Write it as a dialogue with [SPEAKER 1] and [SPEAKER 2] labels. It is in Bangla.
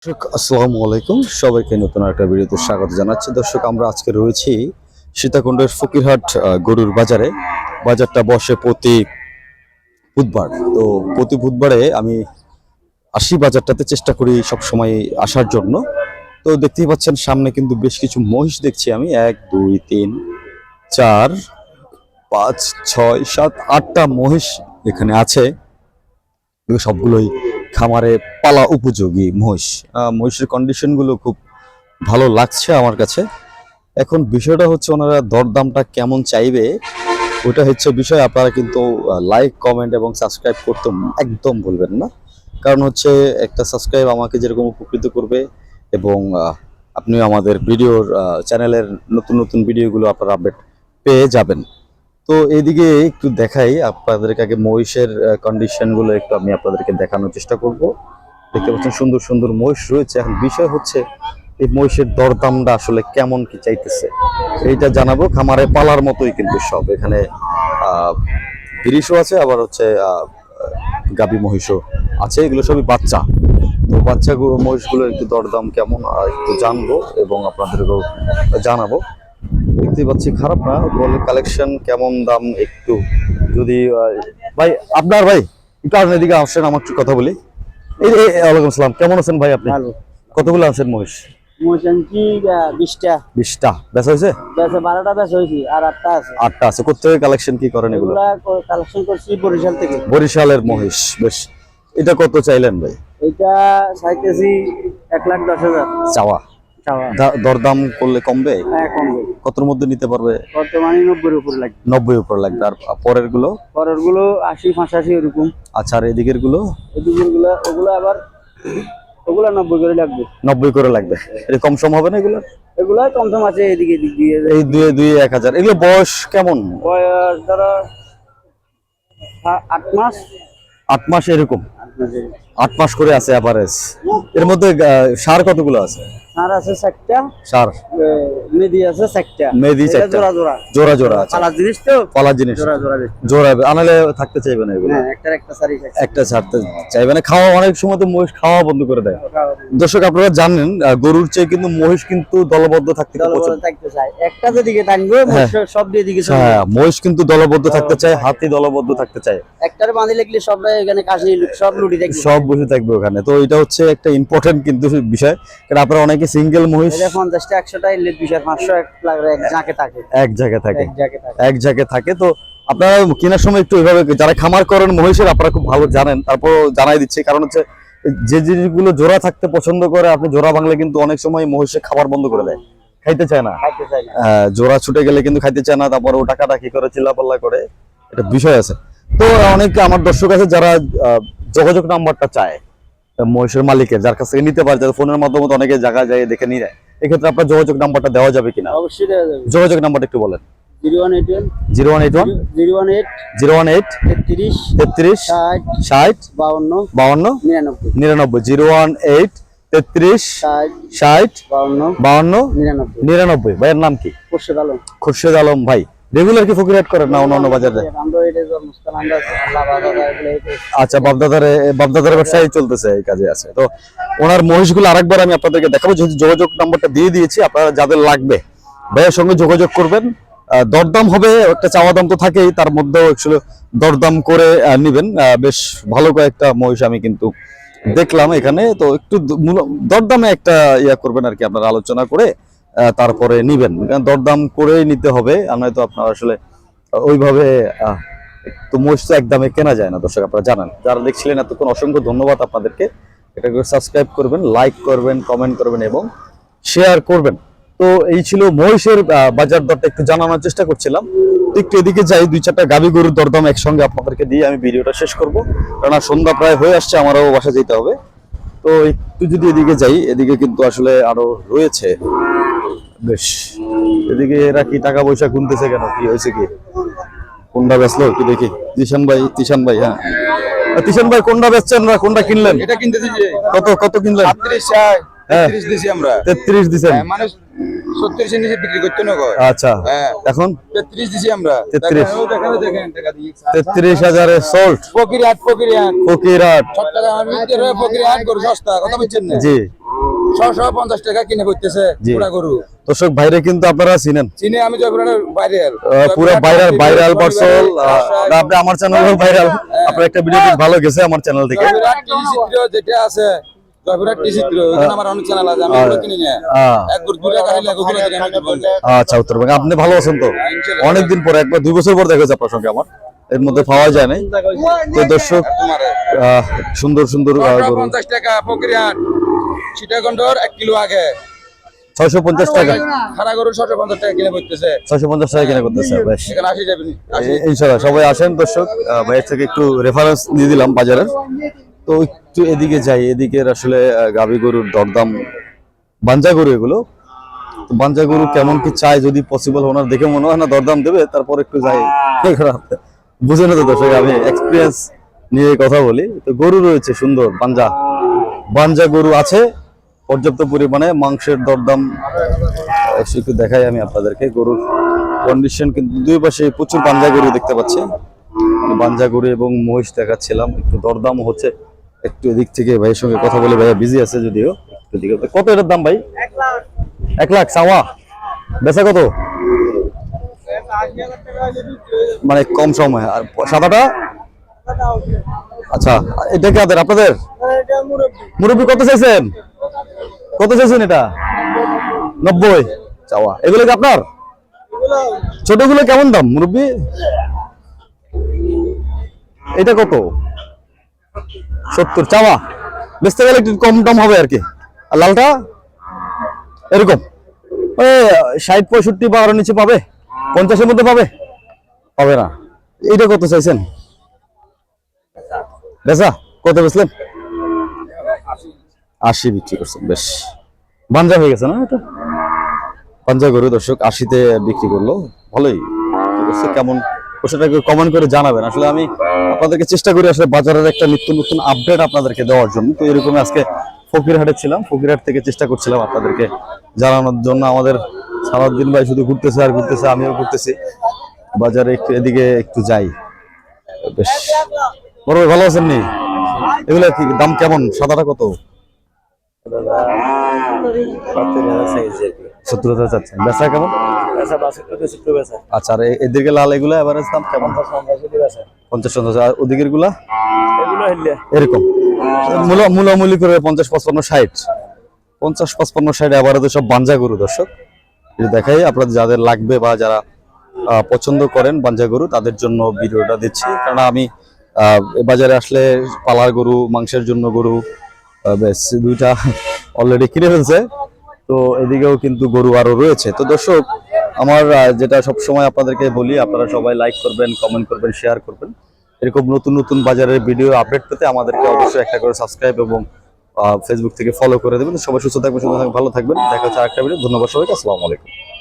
[SPEAKER 1] দর্শক আসসালামু আলাইকুম, সবাইকে নতুন একটা ভিডিওতে স্বাগত জানাচ্ছি। দর্শক, আমরা আজকে রয়েছি সীতাকুণ্ডের ফকিরহাট গরুর বাজারে। বাজারটা বসে প্রতি বুধবার। তো প্রতি বুধবারে আমি আসি বাজারটাতে, চেষ্টা করি সব সময় আসার জন্য। তো দেখতেই পাচ্ছেন সামনে কিন্তু বেশ কিছু মহিষ দেখছি আমি। 1 2 3 4 5 6 7 8টা মহিষ এখানে আছে। সবগুলোই খামারে পালা উপযোগী মহিষ। মহিষের কন্ডিশনগুলো খুব ভালো লাগছে আমার কাছে। এখন বিষয়টা হচ্ছে ওনারা দরদামটা কেমন চাইবে, ওটা হচ্ছে বিষয়। আপনারা কিন্তু লাইক, কমেন্ট এবং সাবস্ক্রাইব করতে একদম ভুলবেন না। কারণ হচ্ছে একটা সাবস্ক্রাইব আমাকে যেরকম উপকৃত করবে, এবং আপনিও আমাদের ভিডিওর চ্যানেলের নতুন নতুন ভিডিওগুলো আপনারা আপডেট পেয়ে যাবেন। তো এইদিকে একটু দেখাই আপনাদেরকে, আগে মহিষের কন্ডিশনগুলো একটু আমি আপনাদেরকে দেখানোর চেষ্টা করব। দেখতে পাচ্ছেন সুন্দর সুন্দর মহিষ রয়েছে। এখন বিষয় হচ্ছে এই মহিষের দরদামটা আসলে কেমন কি চাইতেছে এইটা জানাবো। খামারে পালার মতোই কিন্তু সব এখানে গিরিশও আছে, আবার হচ্ছে গাবি মহিষও আছে। এগুলো সবই বাচ্চা। তো বাচ্চাগুলো মহিষগুলো একটু দরদাম কেমন একটু জানবো এবং আপনাদেরকেও জানাবো। দেখতে পাচ্ছি খারাপ না, বলে কালেকশন কেমন দাম একটু যদি ভাই আপনার ভাই একটু আপনার এদিকে আসেন, আমার একটু কথা বলি। এই ওয়ালাইকুম আসসালাম, কেমন আছেন ভাই আপনি?
[SPEAKER 2] ভালো।
[SPEAKER 1] কতগুলো আছেন মহিষ?
[SPEAKER 2] মোটামুটি 20টা।
[SPEAKER 1] 20টা বেচা হয়েছে?
[SPEAKER 2] 12টা বেচা হয়েছে আর 8টা আছে।
[SPEAKER 1] 8টা আছে। কোথেকে কালেকশন কি করেন এগুলো?
[SPEAKER 2] কালেকশন করছি বরিশাল থেকে।
[SPEAKER 1] বরিশালের মহিষ। বেশ, এটা কত চাইলেন ভাই?
[SPEAKER 2] এটা চাইতেছি 1,10,000
[SPEAKER 1] চাওয়া। দরদাম করলে কমবে?
[SPEAKER 2] হ্যাঁ, কমবে।
[SPEAKER 1] কতর মধ্যে নিতে পারবে?
[SPEAKER 2] বর্তমানে 90-এর উপরে লাগবে।
[SPEAKER 1] 90 উপর লাগবে। আর পরের গুলো?
[SPEAKER 2] পরের গুলো 80-85 এরকম।
[SPEAKER 1] আচ্ছা, আর এদিকের গুলো?
[SPEAKER 2] ওগুলো আবার 90 করে লাগবে।
[SPEAKER 1] 90 করে লাগবে। এটা কম সম হবে না এগুলো?
[SPEAKER 2] এগুলো কম আছে এদিক দিয়ে।
[SPEAKER 1] এই 2-1000। এগুলো বয়স কেমন?
[SPEAKER 2] বয়স ধরো 8 মাস।
[SPEAKER 1] 8 মাস এরকম? 8 মাস করে আছে এভারেজ। এর মধ্যে সার কতগুলো আছে?
[SPEAKER 2] সার আছে 4টা।
[SPEAKER 1] সার
[SPEAKER 2] মেদি আছে 4টা।
[SPEAKER 1] মেদি 4টা। জোড়া জোড়া আছে।
[SPEAKER 2] পালা জিনিস তো,
[SPEAKER 1] পালা জিনিস। জোড়া আনালে থাকতে চাইবে না এগুলো?
[SPEAKER 2] হ্যাঁ, একটা সারি
[SPEAKER 1] একটা ছাড়তে চাইবে না। খাওয়া অনেক সময় তো মহিষ খাওয়া বন্ধ করে দেয়। দর্শক, আপনারা জানেন গরুর চেয়ে কিন্তু মহিষ কিন্তু দলবদ্ধ থাকতে
[SPEAKER 2] চায়। একটা যেদিকে টানবে সব দিকে।
[SPEAKER 1] হ্যাঁ, মহিষ কিন্তু দলবদ্ধ থাকতে চায়, হাতি দলবদ্ধ থাকতে চায়।
[SPEAKER 2] একটারে বাঁধি লাগলে সব এখানে কাশি সব লুটি থাকবে,
[SPEAKER 1] সব বসে থাকবে ওখানে। তো এটা হচ্ছে একটা ইম্পর্টেন্ট কিন্তু বিষয়। কারণ আপনারা অনেকে সিঙ্গেল মহিষ
[SPEAKER 2] 50টা 100টা ইলে 200-500 এক জায়গায়
[SPEAKER 1] থাকে। তো আপনারা কেনার সময় একটু এভাবে, যারা খামার করেন মহিষের, আপনারা খুব ভালো জানেন, তারপর জানাই দিচ্ছি। কারণ হচ্ছে যে জিনিসগুলো জোড়া থাকতে পছন্দ করে, আপনি জোড়া ভাঙলে কিন্তু অনেক সময় মহিষের খাবার বন্ধ করে দেয়, খাইতে চায় না। জোড়া ছুটে গেলে কিন্তু খাইতে চায় না, তারপর ও টাকাটা কি করে চিল্লাপাল্লা করে, এটা বিষয় আছে। তো অনেক আমার দর্শক আছে যারা যোগাযোগ নাম্বারটা চায় মহিষের মালিকের, যার কাছ থেকে নিতে পারে, যাদের ফোনের মাধ্যমে অনেকে জায়গায় যায় দেখে নিয়ে যায়। এক্ষেত্রে আপনার যোগাযোগ নাম্বারটা দেওয়া যাবে কিনা?
[SPEAKER 2] অবশ্যই দেওয়া যাবে।
[SPEAKER 1] যোগাযোগ নাম্বারটা একটু বলেন।
[SPEAKER 2] 0181
[SPEAKER 1] 0181
[SPEAKER 2] 018
[SPEAKER 1] 018
[SPEAKER 2] 33
[SPEAKER 1] 33 60
[SPEAKER 2] 52
[SPEAKER 1] 52 99 018 33 60 52 99। ভাইয়ের নাম কি? খুরশেদ আলম ভাই। রেগুলার কি ফকিরহাট করেন না অন্য বাজারে? আচ্ছা, বাপদাদার ব্যবসায় চলতেছে, এই কাজে আছে। তো ওনার মহিষগুলো আরেকবার আমি আপনাদেরকে দেখাবো। যেহেতু যোগাযোগ নাম্বারটা দিয়ে দিয়েছি, আপনারা যাদের লাগবে ভাইয়ের সঙ্গে যোগাযোগ করবেন। দরদাম হবে, একটা চাওয়া দাম তো থাকেই, তার মধ্যেও দরদাম করে নিবেন। বেশ ভালো কয়েকটা মহিষ আমি কিন্তু দেখলাম এখানে। তো একটু দরদামে একটা করবেন আর কি, আপনারা আলোচনা করে তারপরে নিবেন। দরদাম করেই নিতে হবে, আর নয়তো আপনারা আসলে ওইভাবে তো মহিষ তো একদমে কেনা যায় না। দর্শক, আপনারা জানেন। যারা দেখছিলেন এতক্ষণ অসংখ্য ধন্যবাদ আপনাদেরকে। এটা করে সাবস্ক্রাইব করবেন, লাইক করবেন, কমেন্ট করবেন এবং শেয়ার করবেন। তো এই ছিল মহিষের বাজার দরটা একটু জানানোর চেষ্টা করছিলাম। একটু এদিকে যাই, 2-4টা গাভী গরুর দরদাম একসঙ্গে আপনাদেরকে দিয়ে আমি ভিডিওটা শেষ করব, কারণ সন্ধ্যা প্রায় হয়ে আসছে, আমারও বাসা যেতে হবে। তো একটু যদি এদিকে যাই, এদিকে কিন্তু আসলে আরো রয়েছে বেশ। এদিকে এরা কি টাকা পয়সা গুনতেছে কেন, কি হয়েছে, কি কোনটা বেচলো কি দেখি। তিশান ভাই, হ্যাঁ তিশান ভাই, কোনটা বেচছেন না কোনটা কিনলেন?
[SPEAKER 3] এটা কিনতে দিছি।
[SPEAKER 1] কত কিনলেন?
[SPEAKER 3] 33 দিছি আমরা।
[SPEAKER 1] 33 দিছেন?
[SPEAKER 3] মানে 70 নিচে বিক্রি করতে না কয়
[SPEAKER 1] আচ্ছা
[SPEAKER 3] হ্যাঁ
[SPEAKER 1] এখন
[SPEAKER 3] 33 দিছি আমরা
[SPEAKER 1] 33
[SPEAKER 3] দেখেন টাকা দিয়ে
[SPEAKER 1] 33,000 এ সোল্ড
[SPEAKER 3] ফকিরহাট
[SPEAKER 1] ফকিরহাট।
[SPEAKER 3] 60 টাকা আমি ভিতরে ফকিরহাট গরু সস্তা কথা বলছেন না
[SPEAKER 1] জি
[SPEAKER 3] 650 টাকা কিনে করতেছে
[SPEAKER 1] জি।
[SPEAKER 3] পুরা গরু
[SPEAKER 1] দর্শক ভাইরে কিন্তু আপনারা চিনেন,
[SPEAKER 3] চিনে আমি জয়পুরহাটের ভাইরাল
[SPEAKER 1] পুরো ভাইরাল পার্সন। আপনি আমার চ্যানেলেও ভাইরাল, আপনার একটা ভিডিও বেশ ভালো গেছে আমার চ্যানেল থেকে।
[SPEAKER 3] জয়পুরহাট টিভি চিত্র যেটা আছে জয়পুরহাট টিভি চিত্র ওখানে আমার অনেক চ্যানেল আছে আমি ওগুলো কিনি না এক গরু দুই টাকা হলে ওগুলো থেকে আমি কিনবো
[SPEAKER 1] আচ্ছা উত্তরবঙ্গে আপনি ভালো আছেন তো? অনেকদিন পরে, একবার 2 বছর পর দেখা যাচ্ছে আপনার সঙ্গে আমার, এর মধ্যে পাওয়া যায় নাই। তো দর্শক সুন্দর সুন্দর গরু
[SPEAKER 3] 50 টাকা ফকিরহাট সীতাকুণ্ডর 1 কিলো আগে
[SPEAKER 1] 650 টাকা,
[SPEAKER 3] খাড়া গরু 650 টাকা কিনে করতেছে
[SPEAKER 1] 650 টাকা কিনে করতেছে। বেশ
[SPEAKER 3] এখানে 80 যাবেন
[SPEAKER 1] ইনশাআল্লাহ সবাই আসেন দর্শক। ভাইয়ের থেকে একটু রেফারেন্স দিয়ে দিলাম বাজারের। তো একটু এদিকে যাই, এদিকের আসলে গাভী গরুর দরদাম, বাঞ্জা গরু এগুলো, তো বাঞ্জা গরু কেমন কি চাই, যদি পসিবল ওনার দেখে মনে হয় না দরদাম দেবে, তারপর একটু যাই। বুঝে না তো দর্শক, আমি এক্সপিরিয়েন্স নিয়ে কথা বলি। তো গরু রয়েছে সুন্দর বাঞ্জা গরু আছে পর্যাপ্ত পরিমাণে। মাংসের দরদাম একটু দেখাই আমি আপনাদেরকে। গরুর কন্ডিশন কিন্তু দুই পাশে প্রচুর বাঞ্জা গরু দেখতে পাচ্ছি, বাঞ্জা গরু এবং মহিষ দেখাচ্ছিলাম। একটু দরদাম হচ্ছে, একটু এদিক থেকে ভাইয়ের সঙ্গে কথা বলে, ভাইয়া বিজি আছে যদিও। একটু দিকে কত এটার দাম ভাই? 1 লাখ চাওয়া, বেচা কত? মানে কম সময়। আর সাদাটা? আচ্ছা এটা কি আপনাদের মুরব্বী? কত চাইছেন এটা? 90 চাওয়া। এগুলো কি আপনার? ছোটগুলো কেমন দাম মুরব্বী? এটা কত? 70 চাওয়া, বেচতে গেলে একটু কম দাম হবে আর কি। আর লালটা এরকম 60-65 বা আরো নিচে পাবে? 50-এর মধ্যে পাবে না। এইটা কত চাইছেন? বেচা কত বেচলেন? 80 বিক্রি করছেন। বেশ বাঞ্জা হয়ে গেছে না এটা? বাঞ্জা গরু দর্শক 80-তে বিক্রি করলো, ভালোই করছে। কেমন সেটাকে কমেন্ট করে জানাবেন। আসলে আমি আপনাদেরকে চেষ্টা করি আসলে বাজারের একটা নিত্য নতুন আপডেট আপনাদেরকে দেওয়ার জন্য। তো এরকম আজকে ফকিরহাটে ছিলাম, ফকিরহাট থেকে চেষ্টা করছিলাম আপনাদেরকে জানানোর জন্য। আমাদের সারাদিন ভাই শুধু ঘুরতেছে আর ঘুরতেছে, আমিও ঘুরতেছি বাজারে। একটু এদিকে একটু যাই। বেশ বড় ভাই ভালো আছেন নি? এগুলো কি দাম কেমন? সাদাটা কত? 70,000 চাচ্ছেন। বেচা কেমন? আচ্ছা আর এদিকে লাল এগুলো এভারেজ দাম কেমন? 50-50। আর ওদিকের গুলা এরকম মূলামূলি করে 50-55-60, 50-55-60 এভারেজে সব বাঞ্জা গরু দর্শক। দেখাই আপনাদের যাদের লাগবে বা যারা পছন্দ করেন বাঞ্জা গরু, তাদের জন্য ভিডিওটা দিচ্ছি। কারণ আমি বাজারে আসলে পালার গরু, মাংসের জন্য গরু বেশ দুইটা অলরেডি কিনে ফেলছে। তো এদিকেও কিন্তু গরু আরো রয়েছে। তো দর্শক আমার যেটা সবসময় আপনাদেরকে বলি, আপনারা সবাই লাইক করবেন, কমেন্ট করবেন, শেয়ার করবেন। এরকম নতুন নতুন বাজারের ভিডিও আপডেট পেতে আমাদেরকে অবশ্যই একটা করে সাবস্ক্রাইব এবং ফেসবুক থেকে ফলো করে দেবেন। সবাই সুস্থ থাকবেন, ভালো থাকবেন। দেখা হচ্ছে আরেকটা ভিডিও। ধন্যবাদ সবাইকে, আসসালামু আলাইকুম।